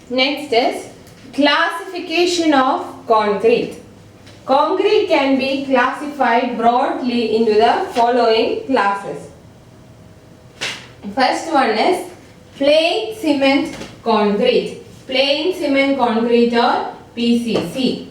Next is classification of concrete. Concrete can be classified broadly into the following classes. First one is plain cement concrete. Plain cement concrete or PCC.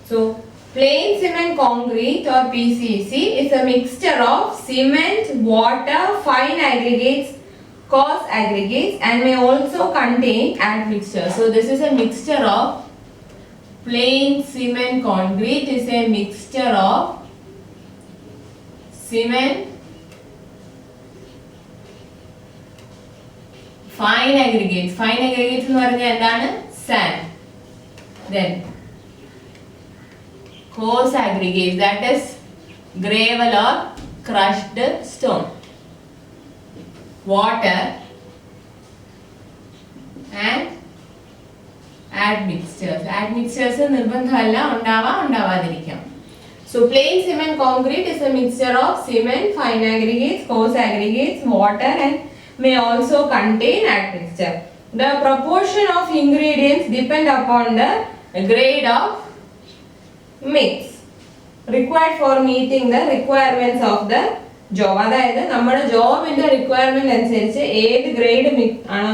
So, plain cement concrete or PCC is a mixture of cement, water, fine aggregates, coarse aggregates and may also contain admixture. So, this is a mixture of plain cement concrete is a mixture of cement, fine aggregates. Fine aggregates എന്ന് പറഞ്ഞാൽ എന്താണ്? Sand. Then coarse aggregates, that is gravel or crushed stone, water and admixtures. Admixtures നിർബന്ധമല്ല, ഉണ്ടാവാതിരിക്കാം. So plain cement concrete is a mixture of cement, fine aggregates, coarse aggregates, water and may also contain admixture. The proportion of ingredients depend upon the grade of mix required for meeting the requirements of the job. അതായത് നമ്മുടെ ജോബിന്റെ requirement അനുസരിച്ച് ഏത് grade ആണോ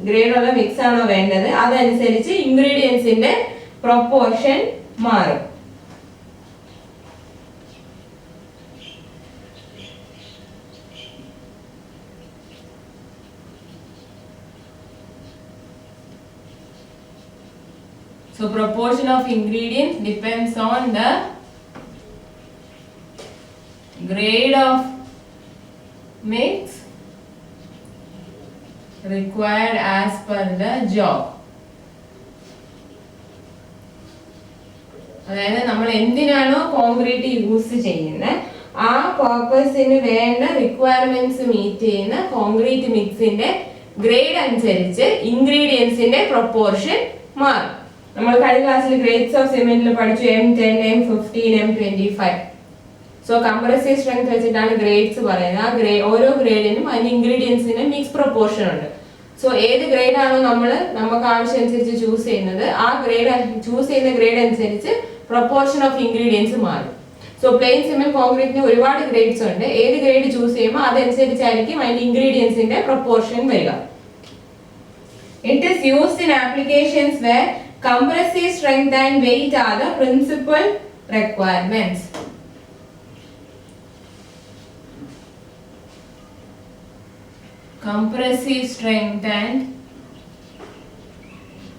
ഗ്രേഡുള്ള mix ആണോ വേണ്ടത് അതനുസരിച്ച് ഇൻഗ്രീഡിയൻസിന്റെ proportion മാറും. So proportion of ingredients depends on the grade of mix required as per the job. അതായത് നമ്മൾ എന്തിനാണോ കോൺക്രീറ്റ് യൂസ് ചെയ്യുന്നത് ആ പർപ്പസിന് വേണ്ട റിക്വയർമെന്റ്സ് മീറ്റ് ചെയ്യുന്ന കോൺക്രീറ്റ് മിക്സിന്റെ ഗ്രേഡ് അനുസരിച്ച് ഇൻഗ്രീഡിയൻസിന്റെ പ്രൊപ്പോർഷൻ മാറും. നമ്മൾ കഴിഞ്ഞ ക്ലാസ്സിൽ ഗ്രേഡ്സ് ഓഫ് സിമെന്റിൽ പഠിച്ചു M10, M15, M25. So compressive strength വെച്ചിട്ടാണ് ഗ്രേഡ്സ് പറയുന്നത്. ആ ഓരോ ഗ്രേഡിനും അതിന് ഇൻഗ്രീഡിയൻസിന് മിക്സ് പ്രൊപ്പോർഷൻ ഉണ്ട്. സോ ഏത് ഗ്രേഡ് ആണോ നമുക്ക് ആവശ്യം അനുസരിച്ച് ചൂസ് ചെയ്യുന്നത് ആ ഗ്രേഡ് ചൂസ് ചെയ്യുന്ന ഗ്രേഡ് അനുസരിച്ച് പ്രൊപ്പോർഷൻ ഓഫ് ഇൻഗ്രീഡിയൻസ് മാറും. സോ പ്ലെയിൻ സിമെന്റ് കോൺക്രീറ്റിന് ഒരുപാട് ഗ്രേഡ്സ് ഉണ്ട്. ഏത് ഗ്രേഡ് ചൂസ് ചെയ്യുമ്പോൾ അതനുസരിച്ചായിരിക്കും അതിന്റെ ഇൻഗ്രീഡിയൻസിന്റെ പ്രൊപ്പോർഷൻ വരിക. It is used in applications where compressive strength and weight are the principal requirements. Compressive strength and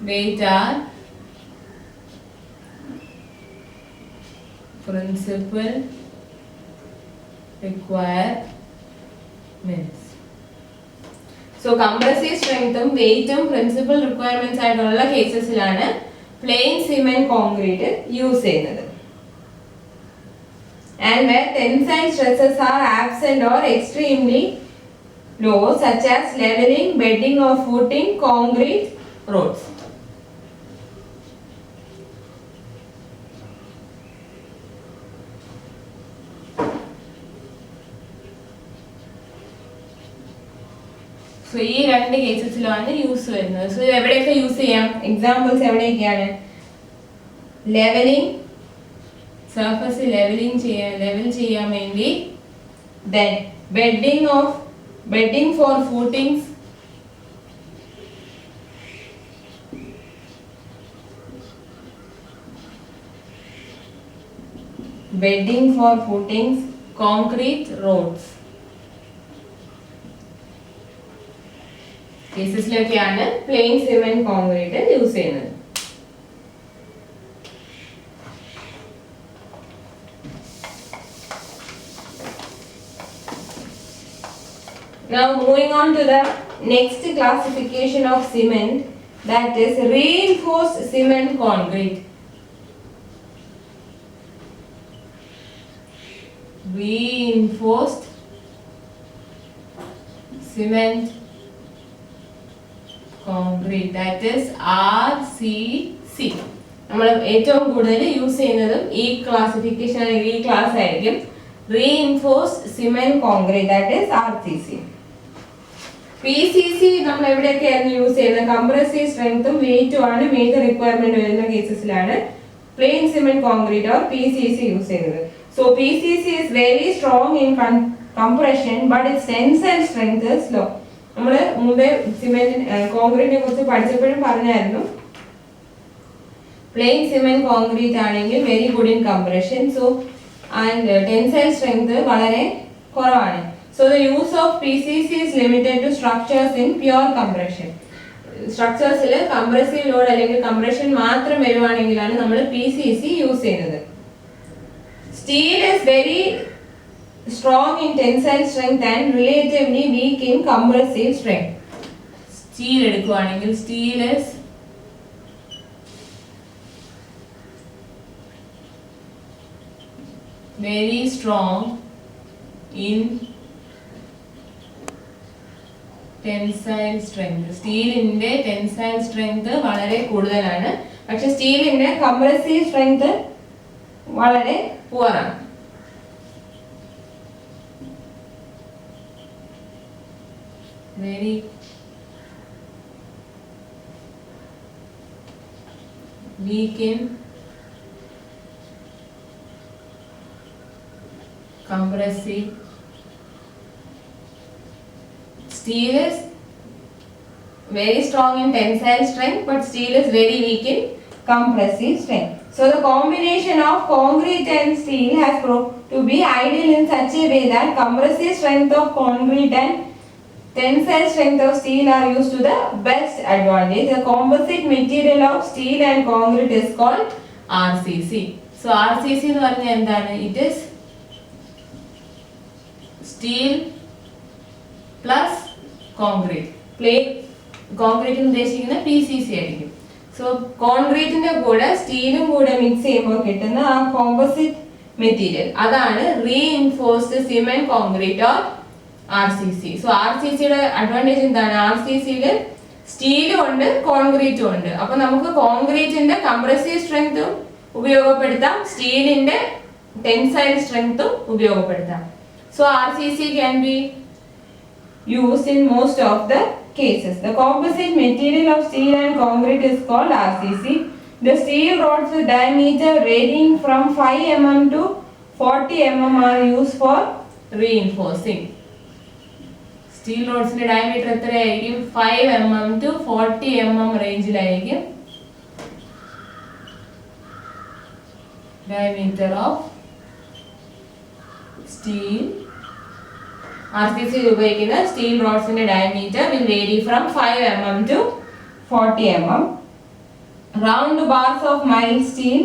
weight are principal requirements. So compressive strength ഉം weight ഉം principal requirements ആയിട്ടുള്ള കേസസിലാണ് plain cement concrete use ചെയ്യുന്നത്. And where tensile stresses are absent or extremely low, such as leveling, bedding or footing concrete roads. So ഈ രണ്ട് കേസസിലാണ് use വരുന്നത്. So എവിടെയൊക്കെ use ചെയ്യാം? എക്സാമ്പിൾസ് എവിടെയൊക്കെയാണ്? ലെവലിംഗ്, സർഫസ് ലെവൽ ചെയ്യാൻ വേണ്ടി. Then bedding for footings, concrete roads. കേസസിലൊക്കെയാണ് പ്ലെയിൻ സിമെന്റ് കോൺക്രീറ്റ് യൂസ് ചെയ്യുന്നത്. Now moving on to the next classification of cement, that is reinforced cement concrete. Reinforced cement concrete that is RCC. നമ്മൾ ഏറ്റവും കൂടുതൽ use ചെയ്യുന്നതും ഈ classification ഈ class ആയിരിക്കും. Reinforced cement concrete that is RCC. PCC നമ്മൾ എവിടെയൊക്കെയായിരുന്നു use ചെയ്യുന്നത്? Compressive സ്ട്രെങ്ത്തും വെയിറ്റും ആണ് മേജർ റിക്വയർമെന്റ് വരുന്ന കേസസിലാണ് plain cement concrete or PCC use ചെയ്യുന്നത്. So PCC is very strong in compression but its tensile strength is low. നമ്മൾ മുമ്പേ സിമെന്റ് കോൺക്രീറ്റിനെ കുറിച്ച് പഠിച്ചപ്പോഴും പറഞ്ഞായിരുന്നു, പ്ലെയിൻ സിമെന്റ് കോൺക്രീറ്റ് ആണെങ്കിൽ very good in compression, so and tensile strength വളരെ കുറവാണ്. So the use of PCC is limited to structures in pure compression. സ്ട്രക്ചേഴ്സിൽ compressive load അല്ലെങ്കിൽ compression മാത്രം വരുവാണെങ്കിലാണ് നമ്മൾ PCC യൂസ് ചെയ്യുന്നത്. Steel is very strong in tensile strength and relatively weak in compressive strength. Steel എടുക്കുകയാണെങ്കിൽ steel is very strong in tensile strength. സ്റ്റീലിന്റെ tensile strength വളരെ കൂടുതലാണ്, പക്ഷെ സ്റ്റീലിന്റെ കംപ്രസീവ് സ്ട്രെങ്ത് വളരെ പുവറാണ്. Very weak in compressive. Steel is very strong in tensile strength but steel is very weak in compressive strength. So the combination of concrete and steel has proved to be ideal in such a way that compressive strength of concrete and tensile strength of steel are used to the best advantage. The composite material of steel and concrete is called RCC. So RCC എന്ന് പറഞ്ഞാൽ എന്താണ്? It is steel plus concrete. Concrete ഉദ്ദേശിക്കുന്ന PCC ആയിരിക്കും. So കോൺക്രീറ്റിന്റെ കൂടെ സ്റ്റീലും കൂടെ mix ചെയ്യുമ്പോൾ കിട്ടുന്ന ആ കോമ്പോസിറ്റ് മെറ്റീരിയൽ അതാണ് reinforced cement concrete or RCC. So RCCയുടെ അഡ്വാൻറ്റേജ് എന്താണ്? RCCയിൽ സ്റ്റീലും ഉണ്ട് കോൺക്രീറ്റും ഉണ്ട്. അപ്പൊ നമുക്ക് കോൺക്രീറ്റിന്റെ കംപ്രസീവ് സ്ട്രെങ്ത്തും ഉപയോഗപ്പെടുത്താം, സ്റ്റീലിന്റെ ടെൻസൈൽ സ്ട്രെങ്ത്തും ഉപയോഗപ്പെടുത്താം. So RCC can be used in most of the cases. The composite material of steel and concrete is called RCC. The steel rods with diameter varying from 5 mm to 40 mm are used for reinforcing. Steel rods ന്റെ diameter എത്രയായിരിക്കും? 5 mm to 40 mm റേഞ്ചിലായിരിക്കും diameter of steel. RCC ഉപയോഗിക്കുന്ന steel റോഡ്സിന്റെ diameter will vary from 5 mm to 40 mm. Round bars of mild steel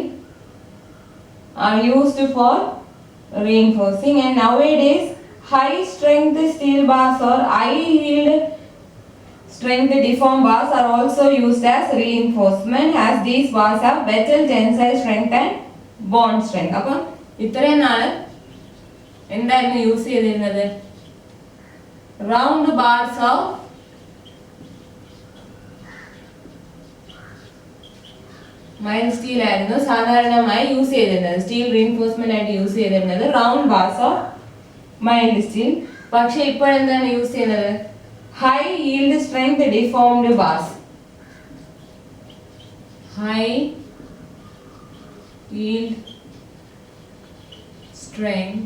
are used for reinforcing, and nowadays high strength steel bars or high yield strength deformed bars are also used as reinforcement, as these bars have better tensile strength and bond strength. അപ്പോൾ ഇത്രയും നാള് എന്തായിരുന്നു use ചെയ്തിരുന്നത്? Round bars of mild steel ആയിരുന്നു സാധാരണമായി use ചെയ്തിരുന്നത്, steel reinforcement ആയിട്ട് use ചെയ്തിരുന്നത് round bars of mild steel. പക്ഷെ ഇപ്പോഴെന്താണ് യൂസ് ചെയ്യുന്നത്? High yield strength deformed bars. High yield strength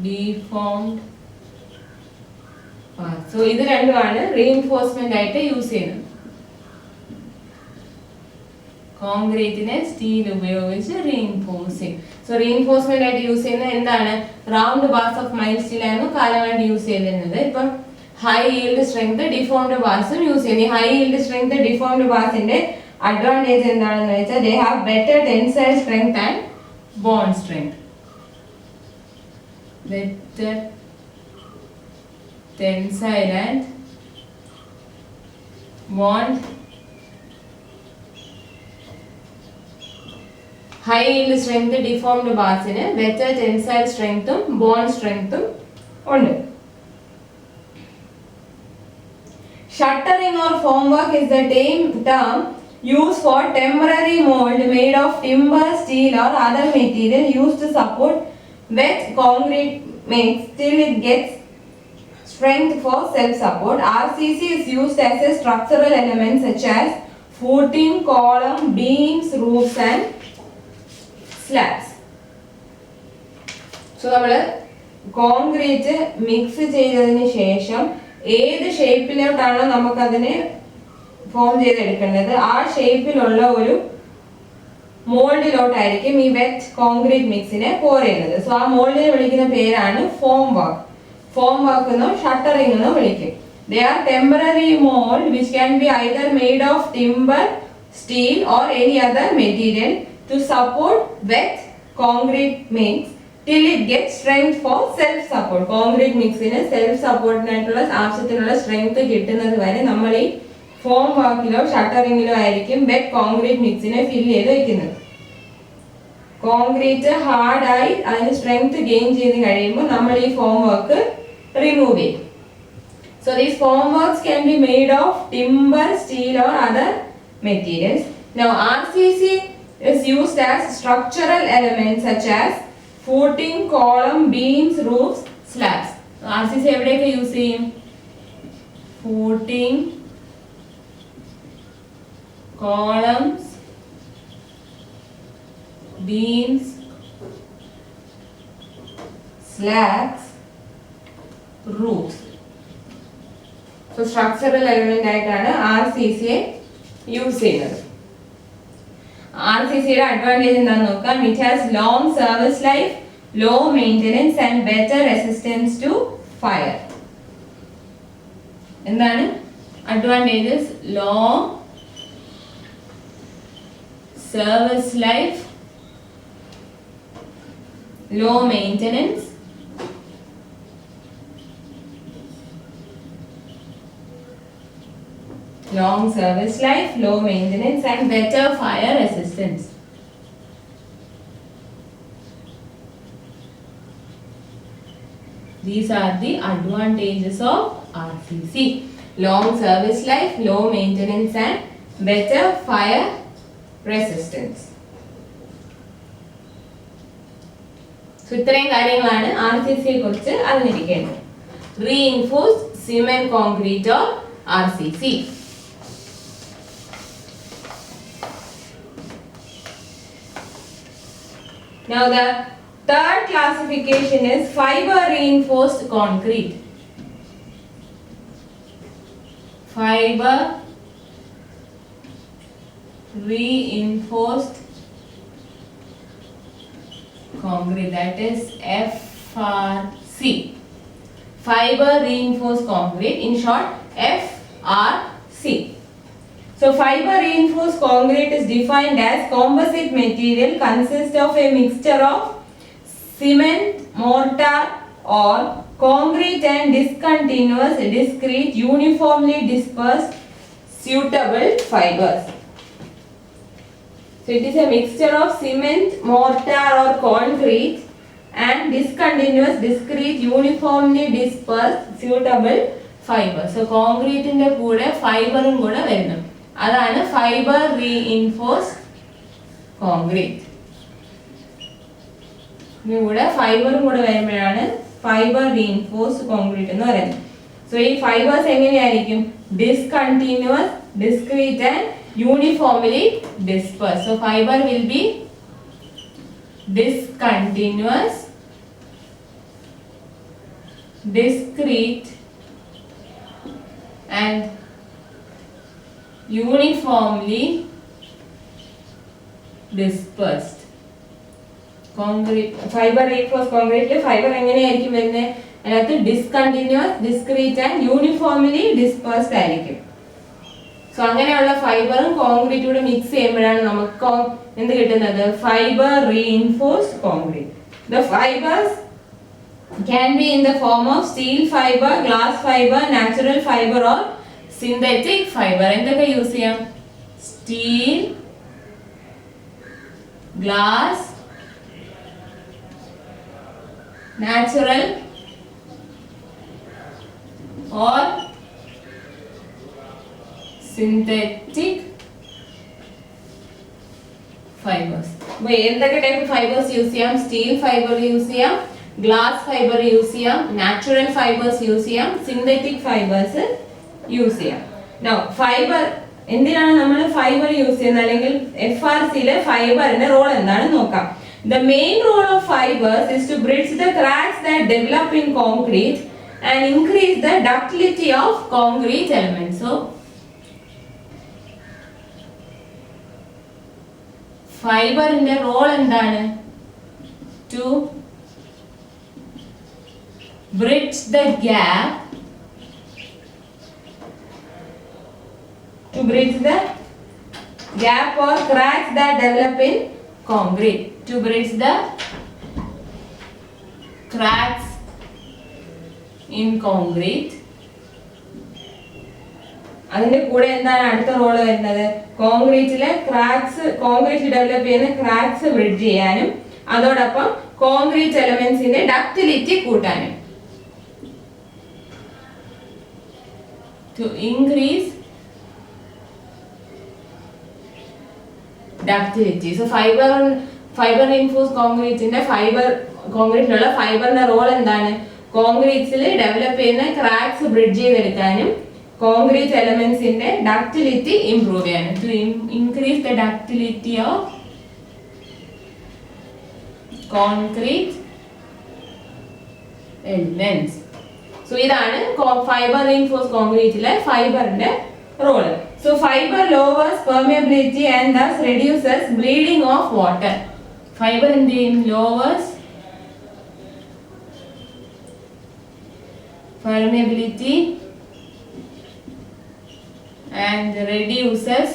deformed bars. So ഇത് രണ്ടുമാണ് റീഇൻഫോഴ്സ്മെന്റ് ആയിട്ട് യൂസ് ചെയ്യുന്നത്. കോൺക്രീറ്റിനെ സ്റ്റീൽ ഉപയോഗിച്ച് റീഇൻഫോഴ്സിങ്. സോ റീഇൻഫോഴ്സ്മെന്റ് ആയിട്ട് യൂസ് ചെയ്യുന്നത് എന്താണ്? Round bars of mild steel ആയിരുന്നു കാലമായിട്ട് യൂസ് ചെയ്തിരുന്നത്. ഇപ്പം ഹൈ yield strength deformed ബാർസും യൂസ് ചെയ്യുന്നത്. ഹൈ yield strength deformed ബാർസിന്റെ അഡ്വാൻറ്റേജ് എന്താണെന്ന് വെച്ചാൽ they have better tensile strength and bond strength. Better tensile and bond. High yield strength deformed barsന് better tensile strengthും bond strengthും ഉണ്ട്. Shuttering or formwork is the term used for temporary mold made of timber, steel or other material used to support wet concrete mix till it gets strength for self-support. RCC is used as a structural element such as footing, column, beams, roofs and slabs. So നമ്മൾ concrete mix ചെയ്തതിന് ശേഷം ഏത് ഷേപ്പിലോട്ടാണോ നമുക്കതിനെ form ചെയ്തെടുക്കേണ്ടത് ആ ഷേപ്പിലുള്ള ഒരു മോൾഡിലോട്ടായിരിക്കും ഈ wet concrete മിക്സിനെ പോർ ചെയ്യുന്നത്. സോ ആ മോൾഡിനെ വിളിക്കുന്ന പേരാണ് ഫോം വർക്ക്. ഫോം വർക്ക് എന്നോ ഷട്ടറിംഗ് എന്നോ വിളിക്കും. They are temporary mold which can be either made of timber, steel or any other material to support wet concrete mix till it gets strength for self support. Concrete mixine self supportനായിട്ടുള്ള ആവശ്യത്തിനുള്ള strength കിട്ടുന്നത് വരെ നമ്മൾ ഈ form വർക്കിലോ ഷട്ടറിങ്ങിലോ ആയിരിക്കും wet concrete മിക്സിനെ ഫിൽ ചെയ്ത് വെക്കുന്നത്. Concrete ഹാർഡായി അതിന് strength gain ചെയ്ത് കഴിയുമ്പോൾ നമ്മൾ ഈ ഫോം വർക്ക് റിമൂവ് ചെയ്യും. So these formworks can be made of timber, steel or other materials. Now RCC is used as structural elements such as footing, column, beams, roofs, slabs. RCC എവിടെയൊക്കെ use ചെയ്യും? Footing, columns, beams, slabs, roofs. So structural element ആയിട്ടാണ് RCC use ചെയ്യുന്നത്. RCC യുടെ advantage എന്താണെന്ന് നോക്കാം. It has long service life, low maintenance and better resistance to fire. എന്താണ് advantages? Long service life, low maintenance, long service life, low maintenance and better fire resistance. These are the advantages of RCC. Long service life, low maintenance and better fire resistance. So ഇത്രയും കാര്യങ്ങളാണ് RCC യെ കുറിച്ച് അറിഞ്ഞിരിക്കേണ്ടത്. Reinforced cement concrete or RCC. Now the third classification is fiber reinforced concrete. Fiber reinforced concrete, that is FRC. Fiber reinforced concrete, in short FRC. So fiber reinforced concrete is defined as composite material consists of a mixture of cement, mortar or concrete and discontinuous, discrete, uniformly dispersed suitable fibers. So it is a mixture of cement, mortar or concrete and discontinuous, discrete, uniformly dispersed suitable fibers. So concrete ന്റെ കൂടെ ഫൈബറും കൂടെ വരുന്നു. അതാണ് fibre reinforced concrete. ഇവിടെ ഫൈബറും കൂടെ വരുമ്പോഴാണ് fibre reinforced concrete എന്ന് പറയുന്നത്. സോ ഈ ഫൈബേഴ്സ് എങ്ങനെയായിരിക്കും? Discontinuous, discrete and uniformly disperse. So fibre will be discontinuous, discrete and uniformly dispersed. Concrete fiber reinforced concrete fiber എങ്ങനെയായിരിക്കും വരുന്നത്? അതിനകത്ത് discontinuous, discrete and uniformly dispersed ആയിരിക്കും. സോ അങ്ങനെയുള്ള ഫൈബറും കോൺക്രീറ്റും കൂടെ മിക്സ് ചെയ്യുമ്പോഴാണ് നമുക്ക് എന്ത് കിട്ടുന്നത്? Fibre reinforced concrete. The fibers can be in the form of steel fiber, glass fiber, natural fiber or synthetic fiber. എന്തൊക്കെ യൂസ് ചെയ്യാം? Steel, glass, natural or synthetic fibers. അപ്പോൾ എന്തൊക്കെ ടൈപ്പ് ഫൈബേഴ്സ് യൂസ് ചെയ്യാം? Steel fibre use ചെയ്യാം, glass fibre use ചെയ്യാം, natural fibres use ചെയ്യാം, synthetic fibres use ചെയ്യാം. Now fibre എന്തിനാണ് നമ്മൾ ഫൈബർ യൂസ് ചെയ്യുന്നത്, അല്ലെങ്കിൽ FRCയിലെ ഫൈബറിന്റെ റോൾ എന്താണെന്ന് നോക്കാം. The main role of fibers is to bridge the cracks that develop in concrete and increase the ductility of concrete elements. So ഫൈബറിന്റെ role എന്താണ്? To bridge the gap, to bridge the gap or cracks that develop in concrete, to bridge the cracks in concrete. അതിന്റെ കൂടെ എന്താണ് അടുത്ത role വരുന്നത്? കോൺക്രീറ്റിലെ concrete develop ചെയ്യുന്ന cracks bridge ചെയ്യാനും അതോടൊപ്പം കോൺക്രീറ്റ് എലമെന്റ്സിന്റെ ഡക്റ്റിലിറ്റി കൂട്ടാനും. To increase ductility. So fiber reinforced concreteന്റെ കോൺക്രീറ്റിലുള്ള ഫൈബറിന്റെ റോൾ എന്താണ്? കോൺക്രീറ്റ്സിൽ ഡെവലപ്പ് ചെയ്യുന്ന ക്രാക്സ് ബ്രിഡ്ജ് ചെയ്തെടുക്കാനും കോൺക്രീറ്റ് എലമെന്റ്സിന്റെ ഡക്റ്റിലിറ്റി ഇംപ്രൂവ് ചെയ്യാനും. To increase the ductility of concrete elements. So ഇതാണ് ഫൈബർ റീഇൻഫോഴ്സ്ഡ് കോൺക്രീറ്റിലെ ഫൈബറിന്റെ role. So fiber lowers permeability and thus reduces bleeding of water. Fiber എന്ത് ചെയ്യും? Lowers permeability and reduces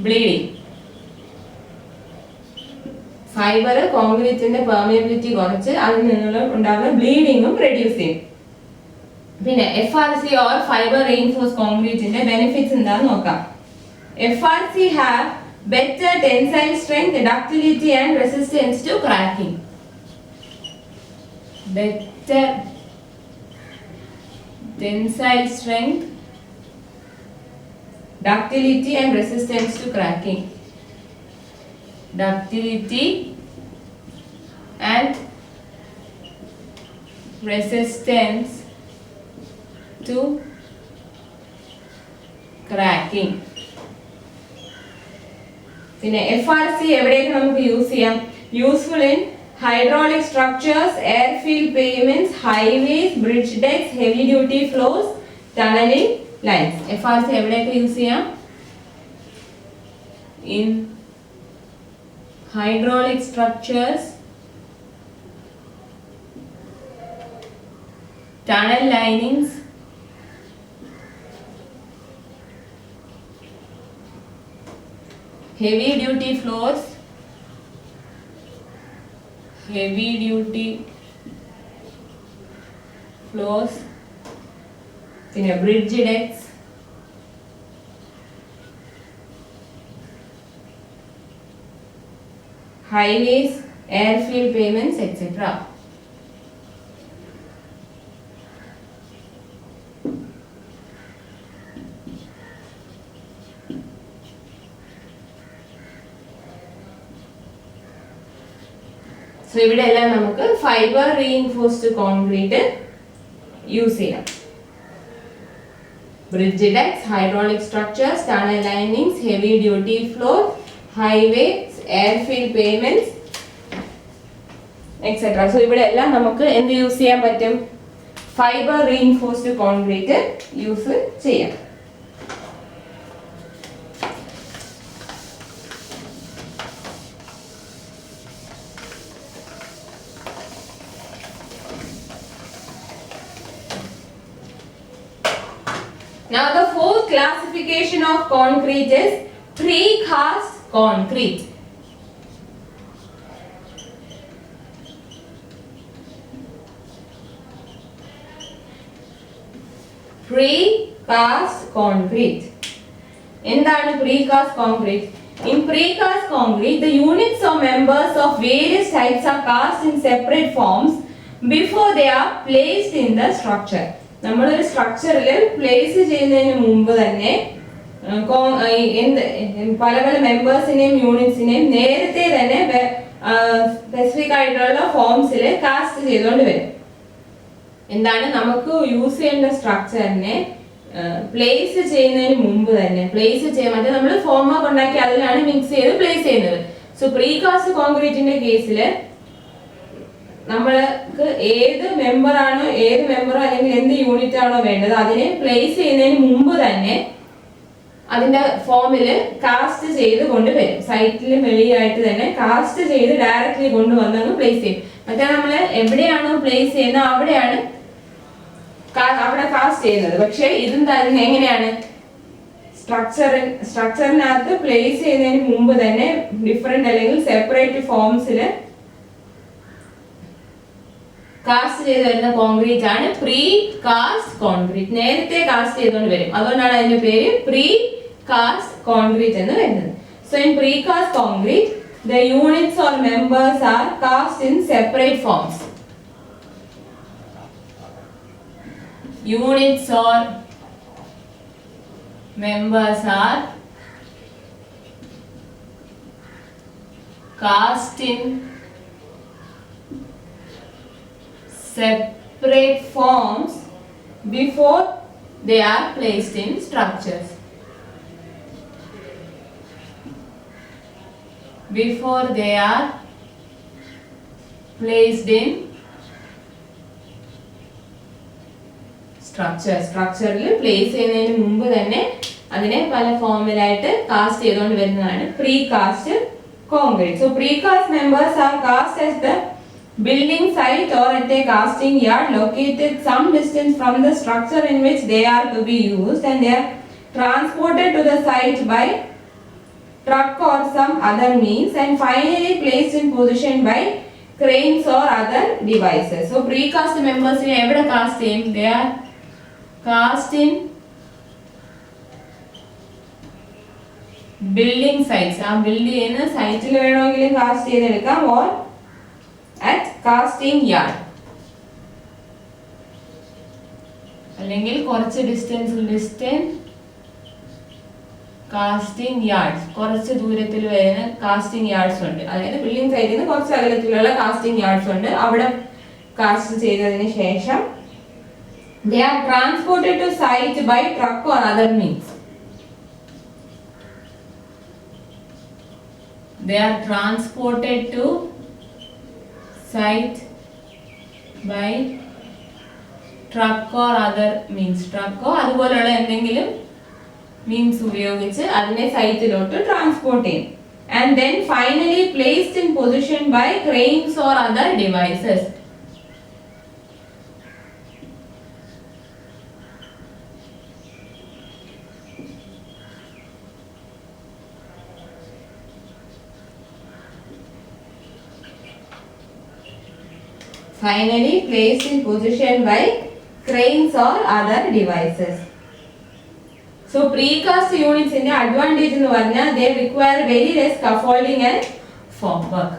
bleeding. ഫൈബർ കോൺക്രീറ്റിന്റെ പെർമിയബിലിറ്റി കുറച്ച് അതിൽ നിന്നുള്ള ഉണ്ടാകുന്ന ബ്ലീഡിങ്ങും റെഡ്യൂസ് ചെയ്യും. പിന്നെ FRC ഓർ ഫൈബർ റീഇൻഫോഴ്സ്ഡ് കോൺക്രീറ്റിന്റെ ബെനിഫിറ്റ്സ് എന്താന്ന് നോക്കാം. FRC have better tensile strength, ductility and resistance to cracking. Better tensile strength, ductility and resistance to cracking. Ductility and resistance to cracking. പിന്നെ FRC എവിടെയൊക്കെ നമുക്ക് യൂസ് ചെയ്യാം? Useful in hydraulic structures, airfield pavements, highways, bridge decks, heavy duty floors, tunneling lines. FRC എവിടെയൊക്കെ use ചെയ്യാം? In hydraulic structures, tunnel linings, heavy duty floors, പിന്നെ bridge decks, highways, airfield pavements, etc. So ഇവിടെ എല്ലാം നമുക്ക് fibre reinforced concrete use ചെയ്യാം. Bridge decks, hydraulic structures, tunnel linings, heavy duty floor, highways, airfield pavements, etc. So ഇവിടെ എല്ലാം നമുക്ക് എന്ത് use ചെയ്യാൻ പറ്റും? ഫൈബർ റീഇൻഫോഴ്സ്ഡ് കോൺക്രീറ്റ് യൂസ് ചെയ്യാം. Now the fourth classification of concrete is precast concrete. Precast concrete. എന്താണ് precast concrete? In precast concrete, the units or members of various types are cast in separate forms before they are placed in the structure. നമ്മളൊരു സ്ട്രക്ചറിൽ place ചെയ്യുന്നതിന് മുമ്പ് തന്നെ പല പല മെമ്പേഴ്സിനെയും യൂണിറ്റ്സിനെയും നേരത്തെ തന്നെ സ്പെസിഫിക് ആയിട്ടുള്ള ഫോംസിൽ കാസ്റ്റ് ചെയ്തുകൊണ്ട് വരും. എന്താണ് നമുക്ക് യൂസ് ചെയ്യേണ്ട സ്ട്രക്ചറിനെ പ്ലേസ് ചെയ്യുന്നതിന് മുമ്പ് തന്നെ പ്ലേസ് ചെയ്യാൻ മറ്റേ നമ്മൾ ഫോംവർക്ക് ഉണ്ടാക്കി അതിലാണ് മിക്സ് ചെയ്ത് പ്ലേസ് ചെയ്യുന്നത്. സോ പ്രീകാസ്റ്റ് കോൺക്രീറ്റിന്റെ കേസിൽ നമ്മൾക്ക് ഏത് മെമ്പറോ അല്ലെങ്കിൽ എന്ത് യൂണിറ്റ് ആണോ വേണ്ടത് അതിനെ പ്ലേസ് ചെയ്യുന്നതിന് മുമ്പ് തന്നെ അതിന്റെ ഫോമിൽ കാസ്റ്റ് ചെയ്ത് കൊണ്ടുവരും. സൈറ്റിൽ വെളിയായിട്ട് തന്നെ കാസ്റ്റ് ചെയ്ത് ഡയറക്റ്റ്ലി കൊണ്ടുവന്ന് പ്ലേസ് ചെയ്യും. മറ്റേ നമ്മൾ എവിടെയാണോ പ്ലേസ് ചെയ്യുന്നത് അവിടെ കാസ്റ്റ് ചെയ്യുന്നത്. പക്ഷെ ഇതും തന്നെ എങ്ങനെയാണ് സ്ട്രക്ചറിനകത്ത് പ്ലേസ് ചെയ്യുന്നതിന് മുമ്പ് തന്നെ ഡിഫറെന്റ് അല്ലെങ്കിൽ സെപ്പറേറ്റ് ഫോംസിൽ കാസ്റ്റ് ചെയ്ത് വരുന്ന കോൺക്രീറ്റ് ആണ് പ്രീ കാസ്റ്റ് കോൺക്രീറ്റ്. നേരത്തെ കാസ്റ്റ് ചെയ്തുകൊണ്ട് വരും, അതുകൊണ്ടാണ് അതിന്റെ പേര് പ്രീ കാസ്റ്റ് കോൺക്രീറ്റ് എന്ന് വരുന്നത്. So in pre cast concrete the units or members are cast in separate forms. Units or members are cast in separate forms before they are placed in structures. Before they are placed in സ്ട്രക്ചറിൽ place ചെയ്യുന്നതിന് മുമ്പ് തന്നെ അതിനെ പല ഫോമിലായിട്ട് cast ചെയ്തുകൊണ്ട് വരുന്നതാണ് pre cast concrete. So pre cast members are cast as the building site or at a casting yard located some distance from the structure in which they are to be used, and they are transported to the site by truck or some other means and finally placed in position by cranes or other devices. So precast members ne evada cast cheyum? They are cast in building sites. ആ build ചെയ്യുന്ന സൈറ്റിൽ വേണമെങ്കിലും cast ചെയ്തെടുക്കാം, or at casting yard, അല്ലെങ്കിൽ കുറച്ച് distance casting yards, കുറച്ച് ദൂരത്തിൽ വരുന്ന കാസ്റ്റിംഗ് യാർഡ്സ് ഉണ്ട്. അതായത് ബിൽഡിംഗ് സൈറ്റിൽ നിന്ന് കുറച്ച് അകലത്തിലുള്ള കാസ്റ്റിംഗ് യാർഡ്സ് ഉണ്ട്. അവിടെ കാസ്റ്റ് ചെയ്തതിന് ശേഷം they are transported to site by truck or other means. They are transported to site by truck or other means. ട്രക്കോ അതുപോലെയുള്ള എന്തെങ്കിലും മീൻസ് ഉപയോഗിച്ച് അതിനെ സൈറ്റിലോട്ട് ട്രാൻസ്പോർട്ട് ചെയ്യും. And then finally placed in position by cranes or other devices. Finally placed in position by cranes or other devices. So precast units in the advantage എന്ന് പറഞ്ഞാൽ they require very less scaffolding and formwork.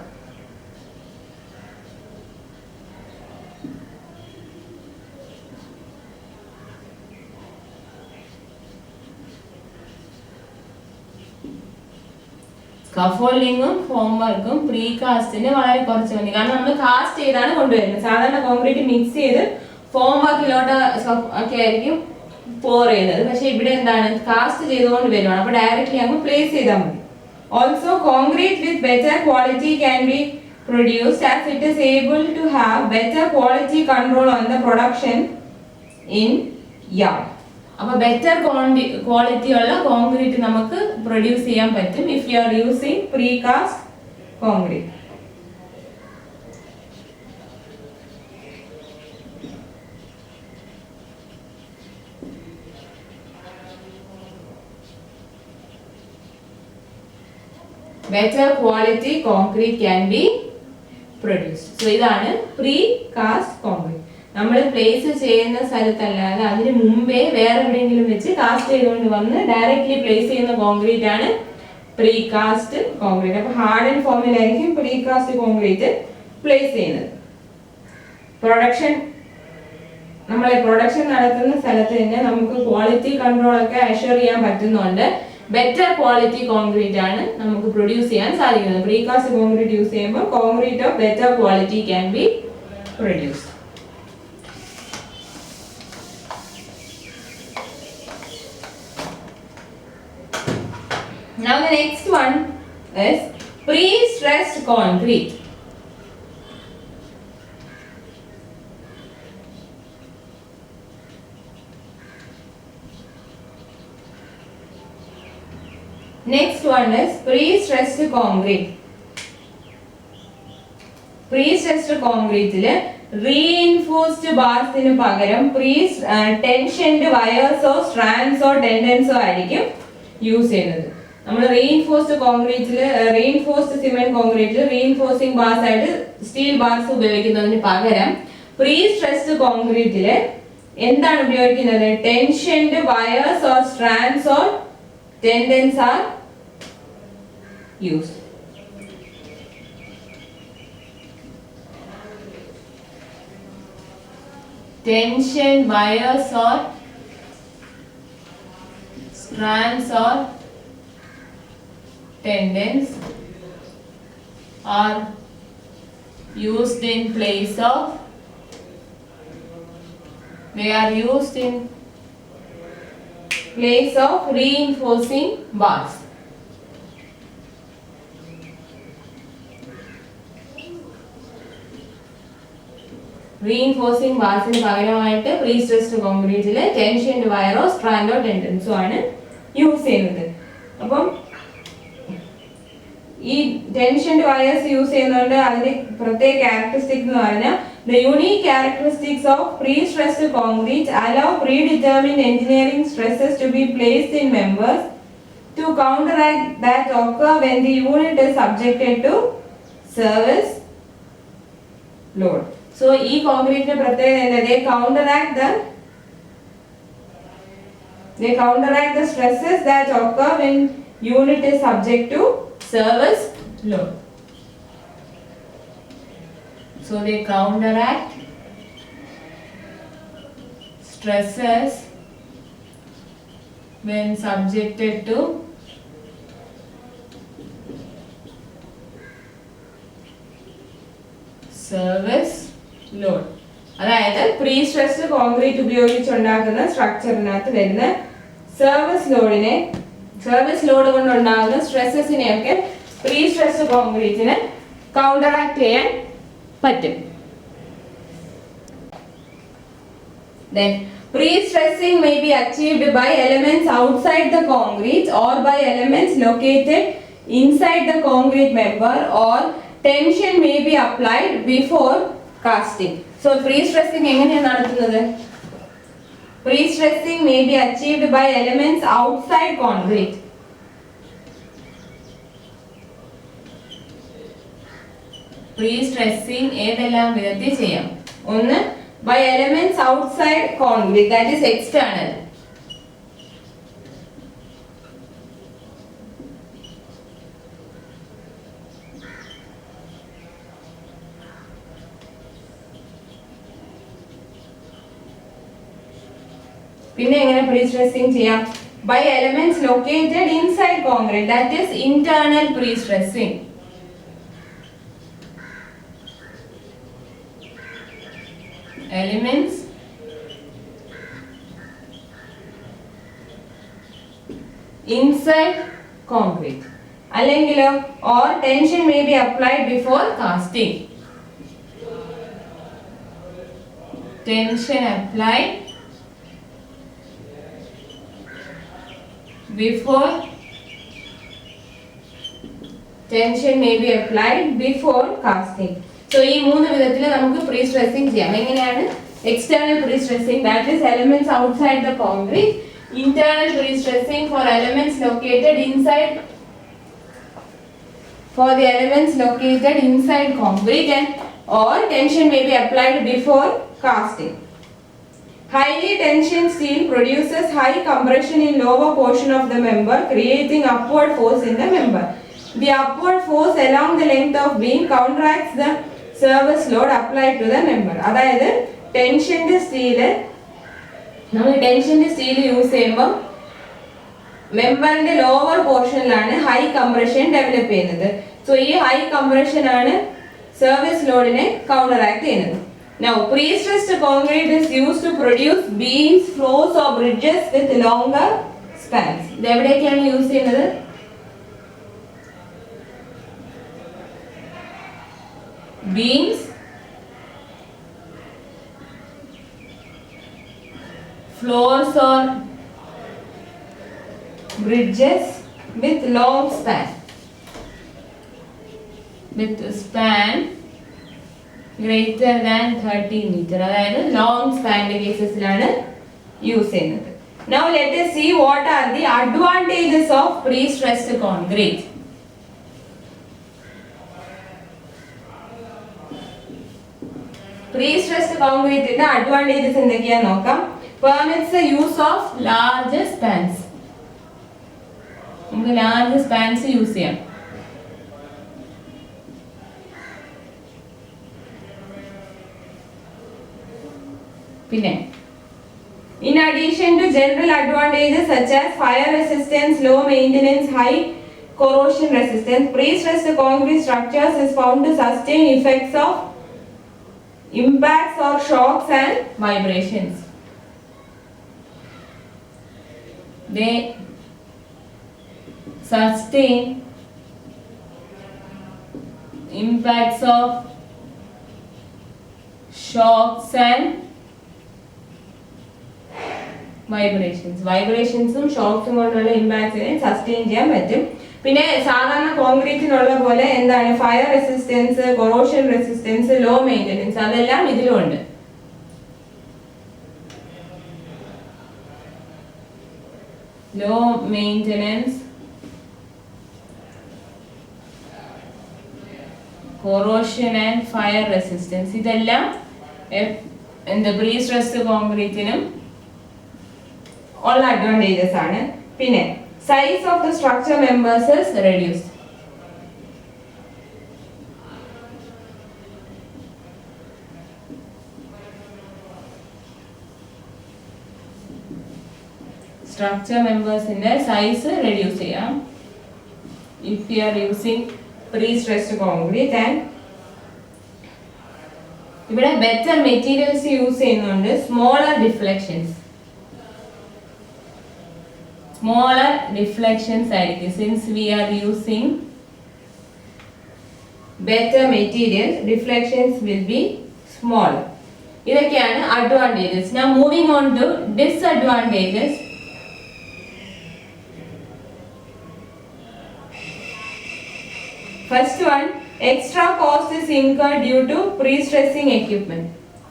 സ്കഫോൾഡിങ്ങും ഫോംവർക്കും പ്രീകാസ്റ്റിന് വളരെ കുറച്ച് മതി. കാരണം നമ്മൾ cast ചെയ്താണ് കൊണ്ടുവരുന്നത്. സാധാരണ കോൺക്രീറ്റ് മിക്സ് ചെയ്ത് ഫോം വർക്കിലോട്ട് ഒക്കെ ആയിരിക്കും പോർ ചെയ്യുന്നത്. പക്ഷെ ഇവിടെ എന്താണ് കാസ്റ്റ് ചെയ്തുകൊണ്ട് വരുവാണ്, അപ്പൊ ഡയറക്റ്റ്ലി അങ്ങ് പ്ലേസ് ചെയ്താൽ മതി. Also concrete with better quality can be produced as it is able to have better quality control on the production in yard. അപ്പോൾ ബെറ്റർ ക്വാളിറ്റി ഉള്ള കോൺക്രീറ്റ് നമുക്ക് പ്രൊഡ്യൂസ് ചെയ്യാൻ പറ്റും if you are using precast concrete. better quality concrete can be produced. So ഇതാണ് precast concrete. നമ്മൾ place ചെയ്യുന്ന സ്ഥലത്തല്ലാതെ അതിന് മുമ്പേ വേറെ എവിടെയെങ്കിലും വെച്ച് കാസ്റ്റ് ചെയ്തുകൊണ്ട് വന്ന് ഡയറക്റ്റ്ലി പ്ലേസ് ചെയ്യുന്ന കോൺക്രീറ്റ് ആണ് പ്രീകാസ്റ്റ് കോൺക്രീറ്റ്. അപ്പോൾ ഹാർഡൻ ഫോമിലായിരിക്കും പ്രീകാസ്റ്റ് കോൺക്രീറ്റ് പ്ലേസ് ചെയ്യുന്നത്. പ്രൊഡക്ഷൻ നമ്മളെ പ്രൊഡക്ഷൻ നടത്തുന്ന സ്ഥലത്ത് തന്നെ നമുക്ക് ക്വാളിറ്റി കൺട്രോൾ ഒക്കെ അഷ്വർ ചെയ്യാൻ പറ്റുന്നുണ്ട്. ബെറ്റർ ക്വാളിറ്റി കോൺക്രീറ്റ് ആണ് നമുക്ക് പ്രൊഡ്യൂസ് ചെയ്യാൻ സാധിക്കുന്നത്. പ്രീകാസ്റ്റ് കോൺക്രീറ്റ് യൂസ് ചെയ്യുമ്പോൾ concrete of better quality can be produced. Now the next one is pre-stressed concrete. Next one is pre-stressed concrete. Pre-stressed concrete ല് reinforced bars ന് പകരം tensioned wires or strands or tendons ആയിരിക്കും use ചെയ്യുന്നത്. നമ്മൾ reinforced കോൺക്രീറ്റില് reinforced cement കോൺക്രീറ്റില് reinforcing bars ആയിട്ട് steel bars ഉപയോഗിക്കുന്നതിന് പകരം പ്രീ സ്ട്രെസ്ഡ് കോൺക്രീറ്റില് എന്താണ് ഉപയോഗിക്കുന്നത്? Tensioned wires or strands or tendons are used. Tension wires or strands or tendons are used in place of reinforcing bars. Reinforcing bars ന് പകരമായിട്ട് pre-stressed concrete ലെ tensioned wire or strand or tendons ആണ് use ചെയ്യുന്നത്. അപ്പം ഈ tensioned wires use ചെയ്യുന്നതുകൊണ്ട് അതിന്റെ പ്രത്യേക ക്യാരക്ടറിസ്റ്റിക്സ് എന്ന് പറഞ്ഞാൽ the unique characteristics of pre-stressed concrete allow predetermined engineering stresses to be placed in members to counteract that occur when the unit is subjected to service load. So ഈ കോൺക്രീറ്റിന്റെ പ്രത്യേകത എന്താ? They counteract the stresses that occur when unit is subject to service load. So they counteract stresses when subjected to service load. അതായത് pre stressed concrete ഉപയോഗിച്ചുണ്ടാക്കുന്ന സ്ട്രക്ചറിനകത്ത് വരുന്ന service load കൊണ്ടുണ്ടാകുന്ന സ്ട്രെസ്സസിനെയൊക്കെ pre stressed കോൺക്രീറ്റിന് counteract ചെയ്യാൻ പറ്റും. Then pre-stressing may be achieved by elements outside the concrete or by elements located inside the concrete member, or tension may be applied before casting. So pre-stressing എങ്ങനെയാണ് നടത്തുന്നത്? Pre-stressing may be achieved by elements outside concrete. Pre-stressing ഏതെല്ലാം വിധത്തിൽ ചെയ്യാം? ഒന്ന്, by elements outside concrete, that is external. പിന്നെ എങ്ങനെ pre-stressing ചെയ്യാം? By elements located inside concrete, that is internal pre-stressing. Elements inside concrete. അല്ലെങ്കിലോ or tension may be applied before casting. Tension applied before casting. So ഈ മൂന്ന് വിധത്തിൽ നമുക്ക് pre സ്ട്രെസ്സിംഗ് ചെയ്യാം. എങ്ങനെയാണ്? External prestressing, that is elements outside the concrete. Internal pre stressing for elements located inside concrete, and or tension may be applied before casting. Highly tensioned steel produces high compression in lower portion of the member, creating upward force in the member. The upward force along the length of beam counteracts the service load applied to the member. അതായത് tensioned steel നമ്മൾ tensioned steel use ചെയ്യുമ്പോൾ മെമ്പറിന്റെ lower പോർഷനിലാണ് high compression develop ചെയ്യുന്നത്. So ഈ high compression ആണ് service ലോഡിനെ counteract ചെയ്യുന്നത്. Now, pre-stressed concrete is used to produce beams, floors or bridges with longer spans. ഇത് എവിടെയൊക്കെയാണ് യൂസ് ചെയ്യുന്നത്? Beams, floors or bridges with long span. With span greater than 30 meter. അതായത് long span കേസസിലാണ് use ചെയ്യുന്നത്. Now let us see what are the advantages of pre-stressed concrete. Pre-stressed concrete ന്റെ advantages എന്തൊക്കെയാന്ന് നോക്കാം. Permits the use of larger spans. നമുക്ക് large spans use ചെയ്യാം. പിന്നെ in addition to general advantages such as fire resistance, low maintenance, high corrosion resistance, pre-stressed concrete structures is found to sustain effects of impacts or shocks and vibrations. They sustain impacts of shocks and വൈബ്രേഷൻസും ഷോക്സും കൊണ്ടുള്ള ഇമ്പാക്ട്സിനെ sustain ചെയ്യാൻ പറ്റും. പിന്നെ സാധാരണ കോൺക്രീറ്റിനുള്ള പോലെ എന്താണ് fire resistance, corrosion resistance, low maintenance അതെല്ലാം ഇതിലുണ്ട്. Low maintenance, corrosion and fire resistance ഇതെല്ലാം പ്രീ സ്ട്രെസ്ഡ് കോൺക്രീറ്റിനും ഉള്ള അഡ്വാൻറ്റേജസ് ആണ്. പിന്നെ size of the structure members is reduced. Structure മെമ്പേഴ്സിന്റെ സൈസ് റെഡ്യൂസ് ചെയ്യാം if you are using pre-stressed concrete. And ഇവിടെ ബെറ്റർ മെറ്റീരിയൽസ് യൂസ് ചെയ്യുന്നുണ്ട്. സ്മോളർ ഡിഫ്ലക്ഷൻസ് ആയിരിക്കും. Since we are using better material, deflections will be smaller. ഇതൊക്കെയാണ് advantages. Now moving on to disadvantages. First one, extra cost is incurred due to pre-stressing equipment.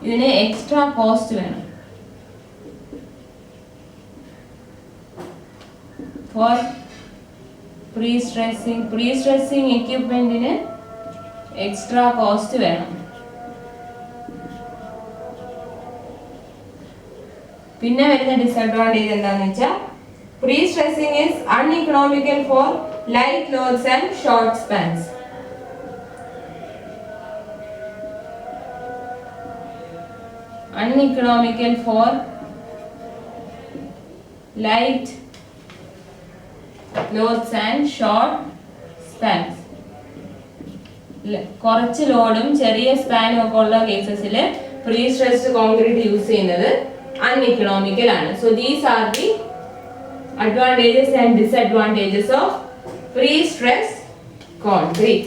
ഇതിന് extra cost വേണം. For pre-stressing equipmentന് extra cost വേണം. പിന്നെ വരുന്ന disadvantage എന്താണെന്ന് വെച്ചാൽ pre-stressing is uneconomical for light loads and short spans. Uneconomical for light loads and short spans. കുറച്ച് ലോഡും ചെറിയ സ്പാനും ഒക്കെ ഉള്ള കേസസിൽ പ്രീ സ്ട്രെസ്ഡ് കോൺക്രീറ്റ് യൂസ് ചെയ്യുന്നത് അൺഇക്കണോമിക്കൽ ആണ്. So these are the advantages and disadvantages of pre-stressed concrete.